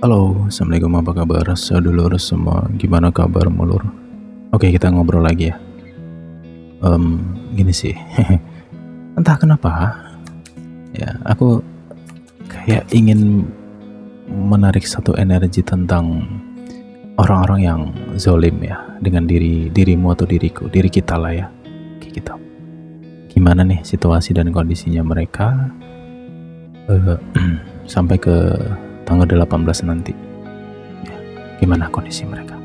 Halo, assalamualaikum, apa kabar sedulur semua? Gimana kabar mulur? Oke, kita ngobrol lagi ya. Gini sih, entah kenapa ya, aku kayak ingin menarik satu energi tentang orang-orang yang zolim ya dengan dirimu atau diri kita lah ya, kayak gitu. Gimana nih situasi dan kondisinya mereka eh, sampai ke tanggal 18 nanti? Ya, gimana kondisi mereka?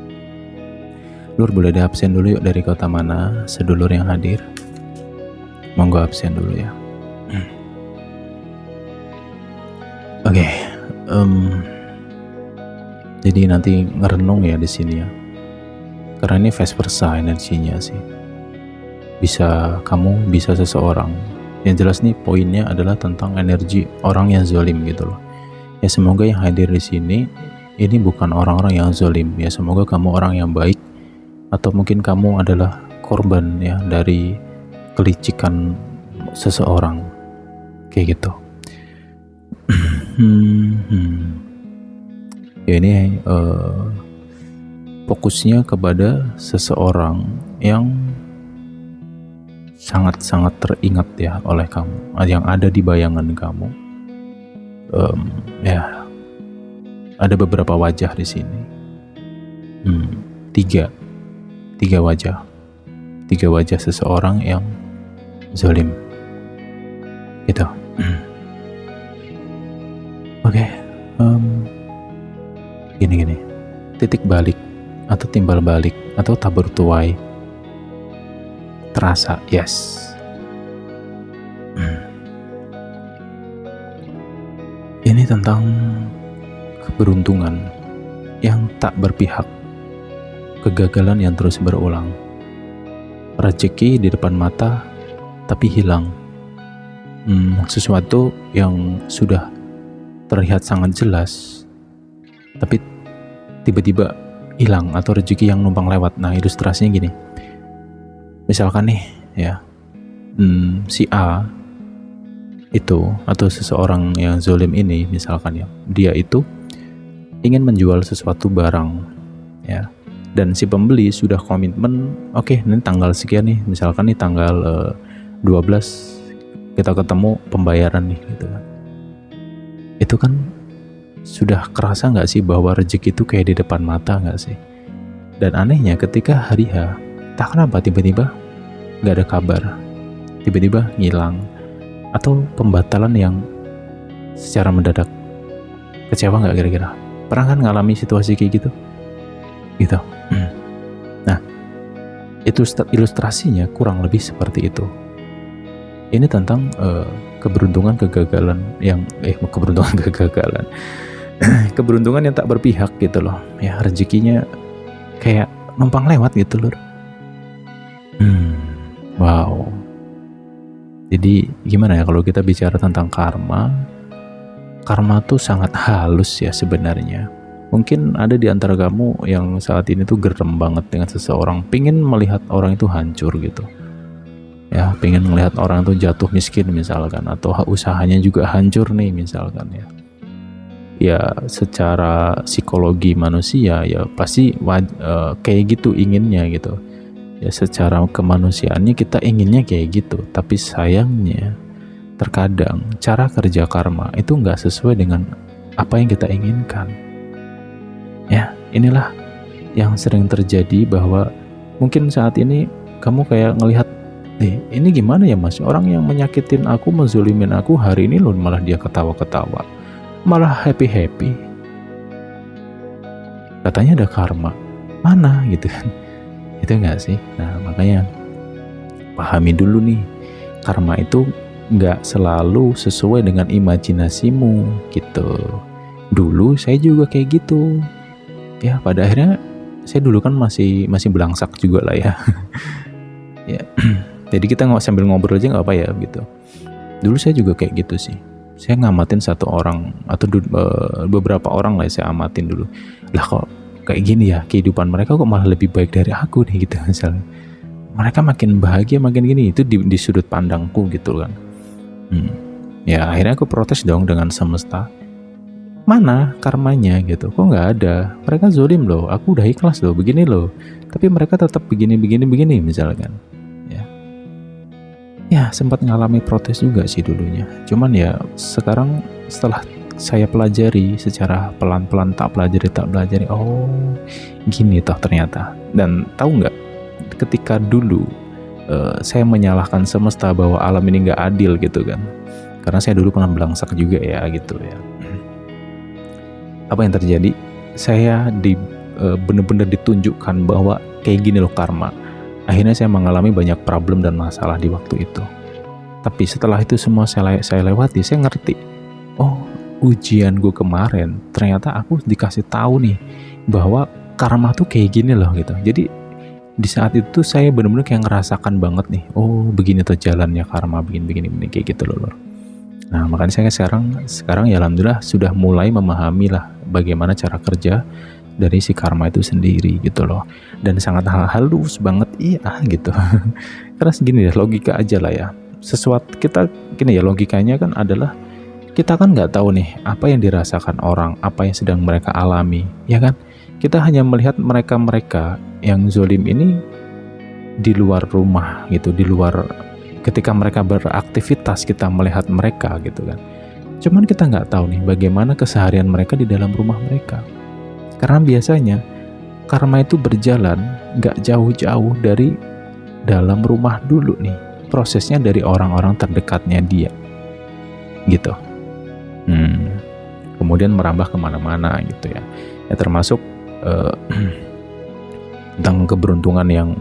Lur, boleh diabsen dulu yuk, dari kota mana sedulur yang hadir? Monggo absen dulu ya. Oke, jadi nanti ngerenung ya di sini ya. Karena ini vice versa energinya sih. Bisa kamu, bisa seseorang. Yang jelas nih poinnya adalah tentang energi orang yang zalim gitu loh. Ya semoga yang hadir di sini ini bukan orang-orang yang zalim ya. Semoga kamu orang yang baik, atau mungkin kamu adalah korban ya dari kelicikan seseorang kayak gitu. Ya ini fokusnya kepada seseorang yang sangat-sangat teringat ya oleh kamu, yang ada di bayangan kamu. Ya ada beberapa wajah di sini. Tiga wajah seseorang yang zalim gitu. Oke, gini, titik balik atau timbal balik atau tabur tuai terasa, yes. Ini tentang keberuntungan yang tak berpihak, kegagalan yang terus berulang, rezeki di depan mata tapi hilang. Sesuatu yang sudah terlihat sangat jelas tapi tiba-tiba hilang, atau rezeki yang numpang lewat. Nah, ilustrasinya gini, misalkan nih ya, si A itu atau seseorang yang zalim ini misalkan ya, dia itu ingin menjual sesuatu barang ya, dan si pembeli sudah komitmen, oke, ini tanggal sekian nih, misalkan nih tanggal 12 kita ketemu pembayaran nih gitu kan. Itu kan sudah kerasa gak sih bahwa rezeki itu kayak di depan mata gak sih? Dan anehnya ketika hari H, tak kenapa tiba-tiba gak ada kabar, tiba-tiba ngilang, atau pembatalan yang secara mendadak. Kecewa gak kira-kira? Pernah kan ngalami situasi kayak gitu? Gitu. Nah, itu ilustrasinya kurang lebih seperti itu. Ini tentang keberuntungan kegagalan yang keberuntungan yang tak berpihak gitu loh ya, rezekinya kayak numpang lewat gitu loh. Wow. Jadi gimana ya kalau kita bicara tentang karma tuh sangat halus ya sebenarnya. Mungkin ada di antara kamu yang saat ini tuh gerem banget dengan seseorang, pengen melihat orang itu hancur gitu ya, pengen melihat orang itu jatuh miskin misalkan, atau usahanya juga hancur nih misalkan ya. Ya secara psikologi manusia ya pasti kayak gitu inginnya gitu ya, secara kemanusiaannya kita inginnya kayak gitu. Tapi sayangnya terkadang cara kerja karma itu nggak sesuai dengan apa yang kita inginkan ya. Inilah yang sering terjadi, bahwa mungkin saat ini kamu kayak ngelihat, ini gimana ya mas, orang yang menyakitin aku, menzolimin aku, hari ini loh malah dia ketawa-ketawa, malah happy-happy, katanya ada karma, mana gitu kan. Itu enggak sih? Nah makanya pahami dulu nih, karma itu enggak selalu sesuai dengan imajinasimu gitu. Dulu saya juga kayak gitu ya, pada akhirnya saya dulu kan masih belangsak juga lah ya. Ya jadi kita sambil ngobrol aja nggak apa ya gitu. Dulu saya juga kayak gitu sih, saya ngamatin satu orang atau beberapa orang lah, saya amatin dulu, lah kok kayak gini ya kehidupan mereka, kok malah lebih baik dari aku nih gitu misalnya. Mereka makin bahagia, makin gini, itu di sudut pandangku gitu kan. Ya akhirnya aku protes dong dengan semesta. Mana karmanya gitu? Kok nggak ada? Mereka zolim loh, aku udah ikhlas loh, begini loh. Tapi mereka tetap begini misalkan. Ya, ya sempat ngalami protes juga sih dulunya. Cuman ya sekarang setelah saya pelajari secara pelan-pelan, tak pelajari, oh gini toh ternyata. Dan tahu nggak, ketika dulu saya menyalahkan semesta bahwa alam ini nggak adil gitu kan, karena saya dulu pernah belangsak juga ya gitu ya. Apa yang terjadi? Saya bener-bener ditunjukkan bahwa kayak gini loh karma. Akhirnya saya mengalami banyak problem dan masalah di waktu itu. Tapi setelah itu semua saya lewati, saya ngerti, oh ujian gue kemarin ternyata aku dikasih tahu nih bahwa karma tuh kayak gini loh gitu. Jadi di saat itu saya benar-benar kayak ngerasakan banget nih, oh begini tuh jalannya karma, begini kayak gitu loh. Nah makanya saya sekarang ya alhamdulillah sudah mulai memahami lah bagaimana cara kerja dari si karma itu sendiri gitu loh. Dan sangat halus banget, iya gitu. Karena segini ya, logika aja lah ya. Sesuatu kita gini ya, logikanya kan adalah kita kan nggak tahu nih apa yang dirasakan orang, apa yang sedang mereka alami, ya kan? Kita hanya melihat mereka yang zolim ini di luar rumah gitu, di luar ketika mereka beraktivitas kita melihat mereka gitu kan. Cuman kita nggak tahu nih bagaimana keseharian mereka di dalam rumah mereka. Karena biasanya karma itu berjalan nggak jauh-jauh dari dalam rumah dulu nih. Prosesnya dari orang-orang terdekatnya dia, gitu. Kemudian merambah kemana-mana gitu ya. Ya termasuk tentang keberuntungan yang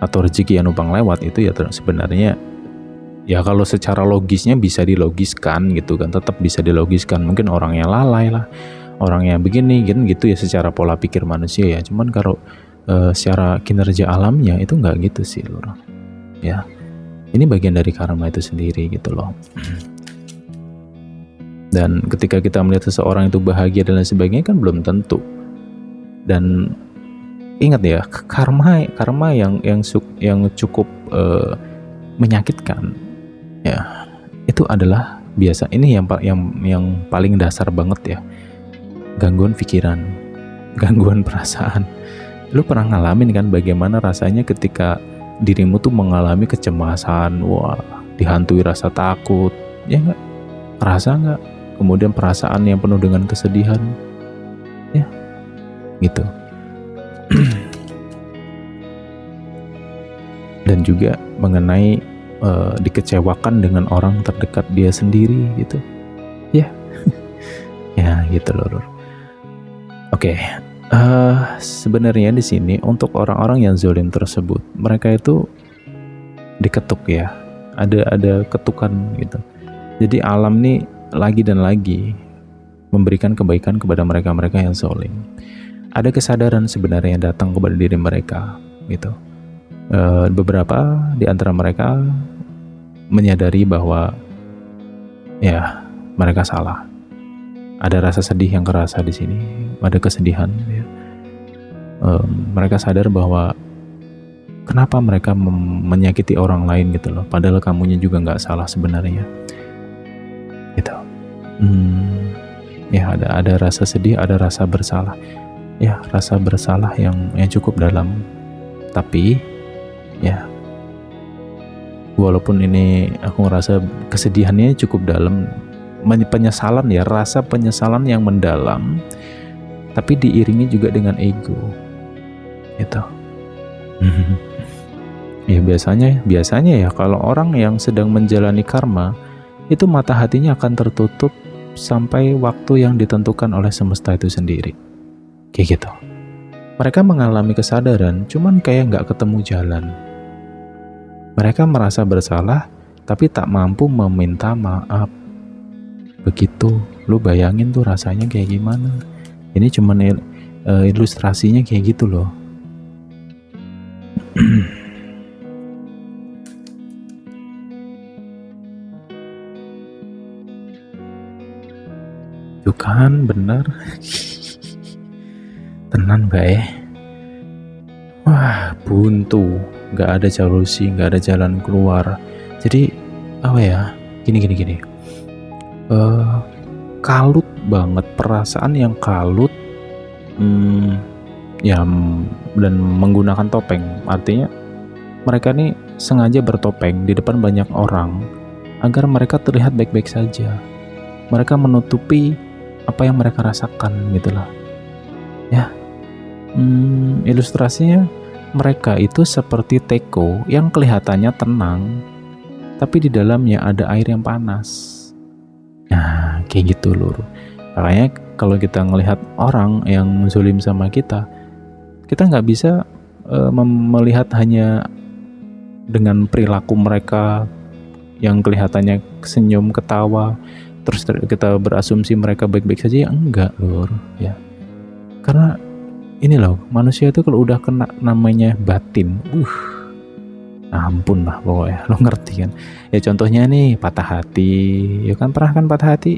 atau rezeki yang numpang lewat itu ya sebenarnya ya kalau secara logisnya bisa dilogiskan gitu kan, tetap bisa dilogiskan. Mungkin orangnya lalai lah, orangnya begini gitu ya secara pola pikir manusia ya. Cuman kalau secara kinerja alamnya itu nggak gitu sih lur. Ya, ini bagian dari karma itu sendiri gitu loh. Dan ketika kita melihat seseorang itu bahagia dan lain sebagainya kan belum tentu. Dan ingat ya, karma yang cukup menyakitkan ya itu adalah biasa ini yang paling dasar banget ya, gangguan pikiran, gangguan perasaan. Lu pernah ngalamin kan bagaimana rasanya ketika dirimu tuh mengalami kecemasan, wah dihantui rasa takut, ya nggak? Rasa nggak? Kemudian perasaan yang penuh dengan kesedihan, ya gitu. Dan juga mengenai dikecewakan dengan orang terdekat dia sendiri gitu, ya, ya gitu loh. Oke. Sebenarnya di sini untuk orang-orang yang zalim tersebut, mereka itu diketuk ya, ada ketukan gitu. Jadi alam nih lagi dan lagi memberikan kebaikan kepada mereka yang zalim. Ada kesadaran sebenarnya yang datang kepada diri mereka gitu. Beberapa di antara mereka menyadari bahwa ya mereka salah. Ada rasa sedih yang kerasa di sini, ada kesedihan. Ya. Mereka sadar bahwa kenapa mereka menyakiti orang lain gitu loh, padahal kamunya juga nggak salah sebenarnya. Gitu. Ya ada rasa sedih, ada rasa bersalah. Ya rasa bersalah yang cukup dalam. Tapi ya walaupun ini aku ngerasa kesedihannya cukup dalam, penyesalan ya, rasa penyesalan yang mendalam, tapi diiringi juga dengan ego gitu. Ya biasanya ya kalau orang yang sedang menjalani karma itu mata hatinya akan tertutup sampai waktu yang ditentukan oleh semesta itu sendiri, kayak gitu. Mereka mengalami kesadaran, cuman kayak nggak ketemu jalan. Mereka merasa bersalah tapi tak mampu meminta maaf. Begitu, lu bayangin tuh rasanya kayak gimana. Ini cuman ilustrasinya kayak gitu loh. Tuh kan bener. Tenan bae. Wah buntu, gak ada solusi, gak ada jalan keluar. Jadi apa ya, gini kalut banget perasaan yang kalut, ya, dan menggunakan topeng. Artinya mereka nih sengaja bertopeng di depan banyak orang agar mereka terlihat baik-baik saja. Mereka menutupi apa yang mereka rasakan gitu loh. Ya, ilustrasinya mereka itu seperti teko yang kelihatannya tenang, tapi di dalamnya ada air yang panas. Nah, kayak gitu lur. Makanya kalau kita ngelihat orang yang zalim sama kita nggak bisa melihat hanya dengan perilaku mereka yang kelihatannya senyum, ketawa, terus kita berasumsi mereka baik-baik saja. Ya enggak lur, ya. Karena ini loh, manusia itu kalau udah kena namanya batin, ampun lah pokoknya, lo ngerti kan? Ya contohnya nih patah hati, ya kan, pernah kan patah hati,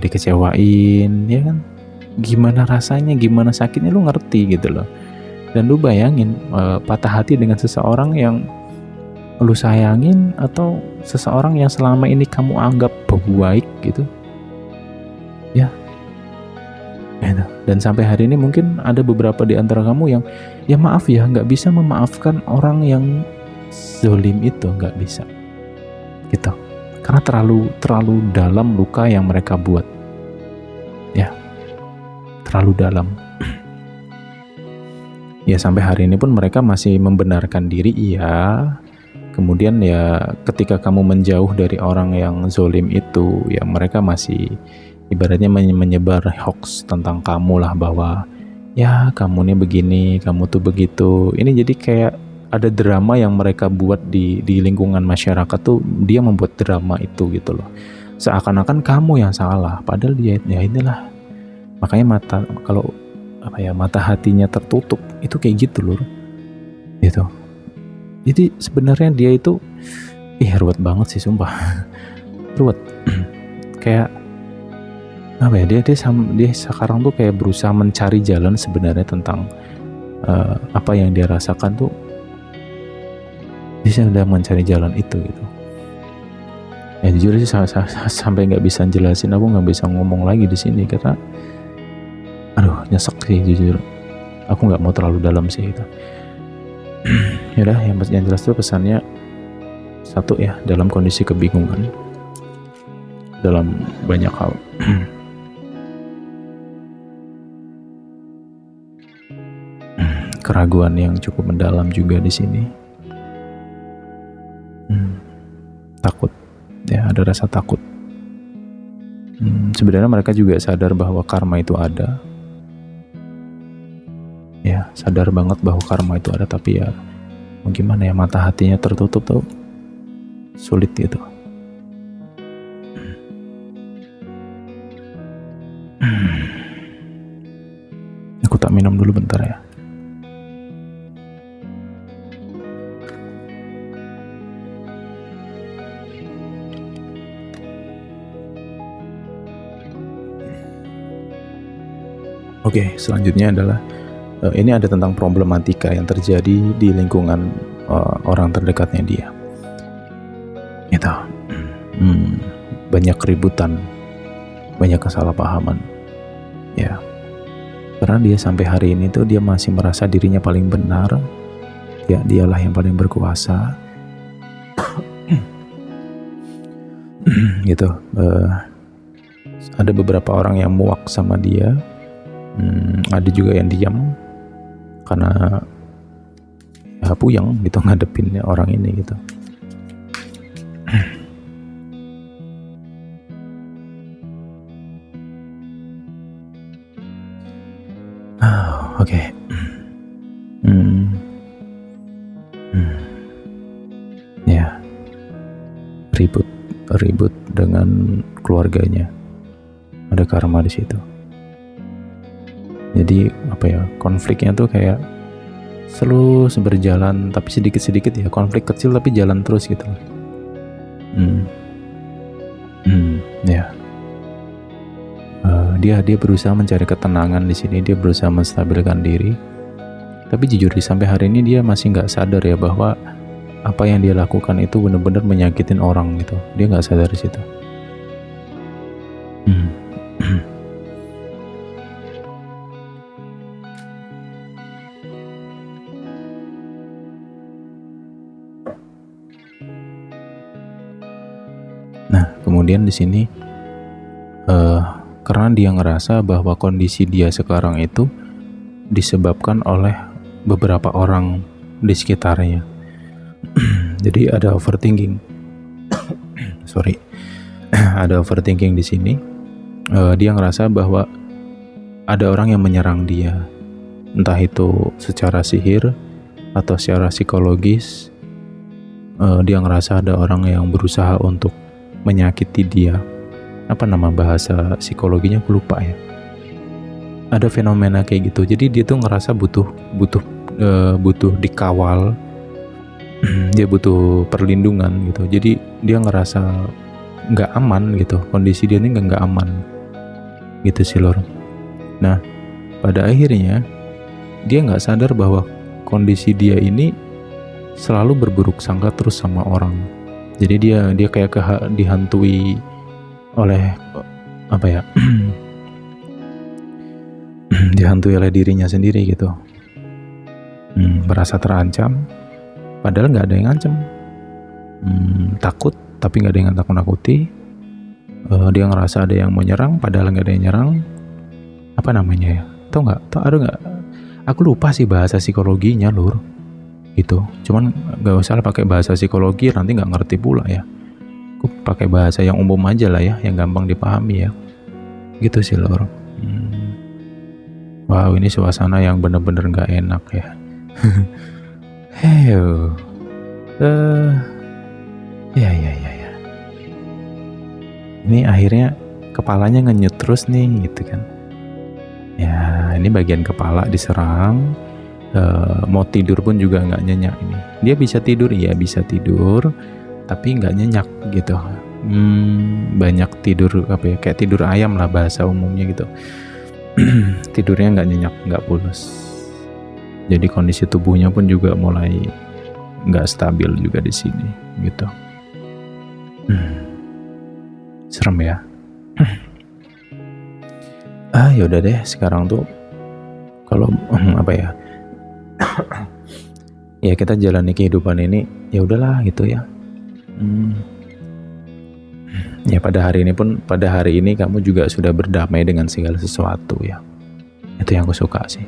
dikecewain, ya kan? Gimana rasanya, gimana sakitnya, lo ngerti gitu loh. Dan lu bayangin patah hati dengan seseorang yang lu sayangin atau seseorang yang selama ini kamu anggap baik gitu, ya. Dan sampai hari ini mungkin ada beberapa di antara kamu yang ya maaf ya nggak bisa memaafkan orang yang zalim itu, nggak bisa gitu, karena terlalu dalam luka yang mereka buat, ya, terlalu dalam. Ya sampai hari ini pun mereka masih membenarkan diri, iya. Kemudian ya ketika kamu menjauh dari orang yang zalim itu, ya mereka masih ibaratnya menyebar hoax tentang kamu lah, bahwa ya kamu nih begini, kamu tuh begitu. Ini jadi kayak ada drama yang mereka buat di lingkungan masyarakat tuh, dia membuat drama itu gitu loh. Seakan-akan kamu yang salah, padahal dia ya inilah. Makanya mata hatinya tertutup itu kayak gitu loh. Gitu. Jadi sebenarnya dia itu ruwet banget sih sumpah. Ruwet. Kayak apa ya, dia sekarang tuh kayak berusaha mencari jalan sebenarnya tentang apa yang dia rasakan tuh. Dia sedang mencari jalan itu gitu. Ya jujur sih sampai nggak bisa jelasin, aku nggak bisa ngomong lagi di sini karena aduh nyesek sih jujur. Aku nggak mau terlalu dalam sih itu. Yaudah, yang jelas tuh pesannya satu ya, dalam kondisi kebingungan dalam banyak hal. Keraguan yang cukup mendalam juga di sini. Takut, ya ada rasa takut. Sebenarnya mereka juga sadar bahwa karma itu ada. Ya sadar banget bahwa karma itu ada, tapi ya mau gimana ya, mata hatinya tertutup tuh sulit gitu. Aku tak minum dulu bentar ya. Oke, selanjutnya adalah ini ada tentang problematika yang terjadi di lingkungan orang terdekatnya dia. Gitu. Banyak keributan, banyak kesalahpahaman. Ya. Karena dia sampai hari ini tuh dia masih merasa dirinya paling benar. Ya, dialah yang paling berkuasa. Gitu. Ada beberapa orang yang muak sama dia. Ada juga yang diam karena ya puyeng gitu ngadepin orang ini gitu. Oke. Ya, ribut dengan keluarganya, ada karma di situ. Jadi apa ya, konfliknya tuh kayak selalu berjalan, tapi sedikit-sedikit ya, konflik kecil tapi jalan terus gitu. Ya. Dia berusaha mencari ketenangan di sini, dia berusaha menstabilkan diri. Tapi jujur sampai hari ini dia masih nggak sadar ya bahwa apa yang dia lakukan itu benar-benar menyakitin orang gitu. Dia nggak sadar di situ. kemudian di sini karena dia ngerasa bahwa kondisi dia sekarang itu disebabkan oleh beberapa orang di sekitarnya. Jadi ada overthinking. Ada overthinking di sini. Dia ngerasa bahwa ada orang yang menyerang dia, entah itu secara sihir atau secara psikologis. Dia ngerasa ada orang yang berusaha untuk menyakiti dia. Apa nama bahasa psikologinya, aku lupa ya. Ada fenomena kayak gitu. Jadi dia tuh ngerasa butuh dikawal. Dia butuh perlindungan gitu. Jadi dia ngerasa nggak aman gitu. Kondisi dia ini nggak aman gitu sih Lor. Nah, pada akhirnya dia nggak sadar bahwa kondisi dia ini selalu berburuk sangka terus sama orang. Jadi dia kayak dihantui oleh dihantui oleh dirinya sendiri gitu. Merasa terancam padahal nggak ada yang ngancem. Takut tapi nggak ada yang nakut-nakuti. Dia ngerasa ada yang mau nyerang padahal nggak ada yang nyerang. Apa namanya ya? Ada nggak? Aku lupa sih bahasa psikologinya Lur. Gitu. Cuman nggak usah pakai bahasa psikologi, nanti nggak ngerti pula ya. Aku pakai bahasa yang umum aja lah ya, yang gampang dipahami ya. Gitu sih Lor. Wow, ini suasana yang bener-bener nggak enak ya. Ya. Ini akhirnya kepalanya ngenyut terus nih, gitu kan. Ya, ini bagian kepala diserang. Mau tidur pun juga nggak nyenyak ini. Dia bisa tidur, ya bisa tidur, tapi nggak nyenyak gitu. Banyak tidur kayak tidur ayam lah bahasa umumnya gitu. Tidurnya nggak nyenyak, nggak pulas. Jadi kondisi tubuhnya pun juga mulai nggak stabil juga di sini gitu. Serem ya. Yaudah deh, sekarang tuh kalau ya kita jalani kehidupan ini, ya udahlah gitu ya. Ya pada hari ini kamu juga sudah berdamai dengan segala sesuatu ya. Itu yang aku suka sih.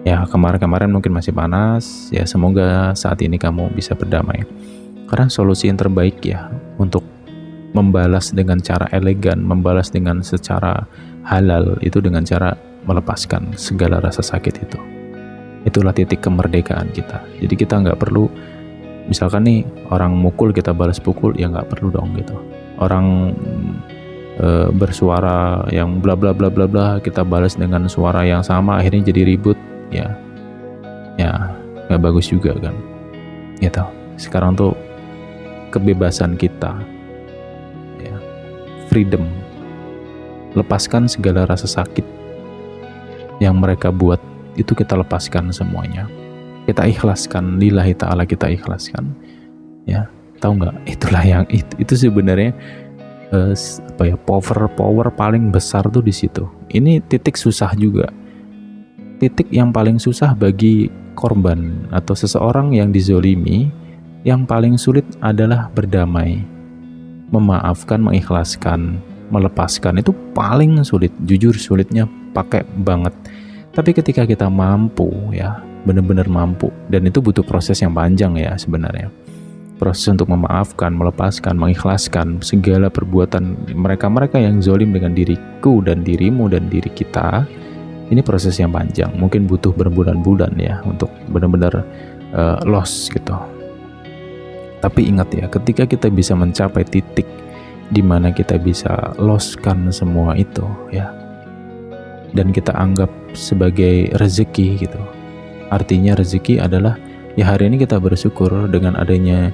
Ya kemarin mungkin masih panas, ya semoga saat ini kamu bisa berdamai. Karena solusi yang terbaik ya untuk membalas dengan cara elegan, membalas dengan secara halal itu dengan cara melepaskan segala rasa sakit itu. Itulah titik kemerdekaan kita. Jadi kita nggak perlu, misalkan nih orang mukul kita balas pukul, ya nggak perlu dong gitu. Orang bersuara yang bla bla bla bla bla kita balas dengan suara yang sama, akhirnya jadi ribut, ya nggak bagus juga kan. Gitu. Sekarang tuh kebebasan kita, ya, freedom, lepaskan segala rasa sakit yang mereka buat. Itu kita lepaskan semuanya, kita ikhlaskan, lillahi ta'ala kita ikhlaskan ya. Tahu nggak, itulah yang itu sebenarnya power paling besar tuh di situ. Ini titik susah juga, titik yang paling susah bagi korban atau seseorang yang dizolimi. Yang paling sulit adalah berdamai, memaafkan, mengikhlaskan, melepaskan. Itu paling sulit, jujur sulitnya pakai banget. Tapi ketika kita mampu ya, benar-benar mampu, dan itu butuh proses yang panjang ya sebenarnya. Proses untuk memaafkan, melepaskan, mengikhlaskan segala perbuatan mereka yang zalim dengan diriku dan dirimu dan diri kita. Ini proses yang panjang, mungkin butuh berbulan-bulan ya untuk benar-benar loss gitu. Tapi ingat ya, ketika kita bisa mencapai titik di mana kita bisa loskan semua itu ya, dan kita anggap sebagai rezeki gitu. Artinya rezeki adalah ya hari ini kita bersyukur dengan adanya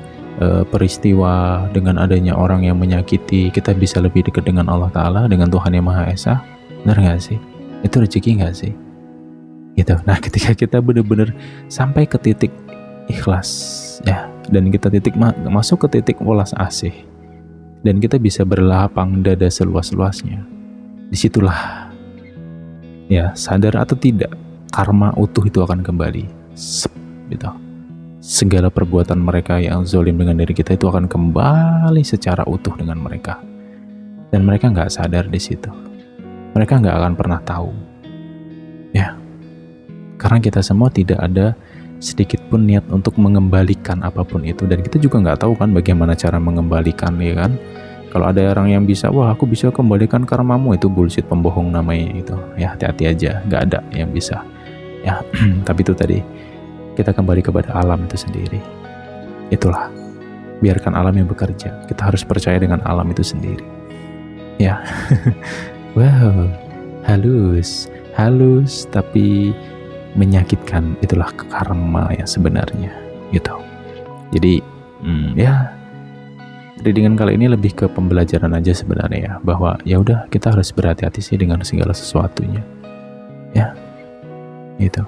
peristiwa, dengan adanya orang yang menyakiti, kita bisa lebih dekat dengan Allah Ta'ala, dengan Tuhan Yang Maha Esa. Benar gak sih? Itu rezeki gak sih? Gitu. Nah ketika kita benar-benar sampai ke titik ikhlas ya, dan kita masuk ke titik welas asih, dan kita bisa berlapang dada seluas-luasnya, disitulah ya, sadar atau tidak, karma utuh itu akan kembali. Gitu. Segala perbuatan mereka yang zalim dengan diri kita itu akan kembali secara utuh dengan mereka. dan mereka nggak sadar di situ. Mereka nggak akan pernah tahu, ya, karena kita semua tidak ada sedikit pun niat untuk mengembalikan apapun itu, dan kita juga nggak tahu kan bagaimana cara mengembalikan, ya kan? Kalau ada orang yang bisa, wah aku bisa kembalikan karmamu, itu bullshit, pembohong namanya itu. Ya hati-hati aja, nggak ada yang bisa. Ya, tapi itu tadi, kita kembali kepada alam itu sendiri. Itulah, biarkan alam yang bekerja. Kita harus percaya dengan alam itu sendiri. Ya, wow, halus tapi menyakitkan. Itulah karma yang sebenarnya, gitu. Jadi, ya, readingan kali ini lebih ke pembelajaran aja sebenarnya ya, bahwa ya udah kita harus berhati-hati sih dengan segala sesuatunya. Ya, gitu.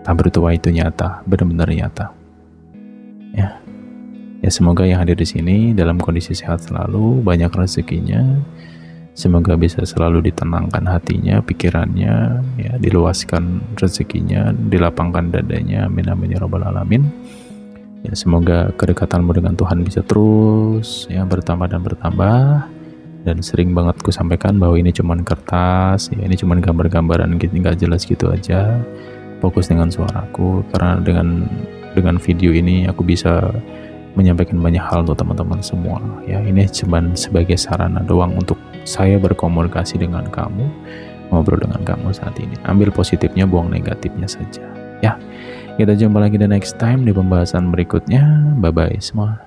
Tak bertuah itu nyata, benar-benar nyata. Ya, semoga yang hadir di sini dalam kondisi sehat selalu, banyak rezekinya. Semoga bisa selalu ditenangkan hatinya, pikirannya, ya, diluaskan rezekinya, dilapangkan dadanya. Amin amin ya rabbal alamin. Ya, semoga kedekatanmu dengan Tuhan bisa terus ya bertambah dan bertambah. Dan sering banget ku sampaikan bahwa ini cuman kertas, ya, ini cuman gambar-gambaran gitu, nggak jelas gitu aja. Fokus dengan suaraku, karena dengan video ini aku bisa menyampaikan banyak hal untuk teman-teman semua. Ya, ini cuman sebagai sarana doang untuk saya berkomunikasi dengan kamu, ngobrol dengan kamu saat ini. Ambil positifnya, buang negatifnya saja. Ya, kita jumpa lagi the next time di pembahasan berikutnya. Bye-bye semua.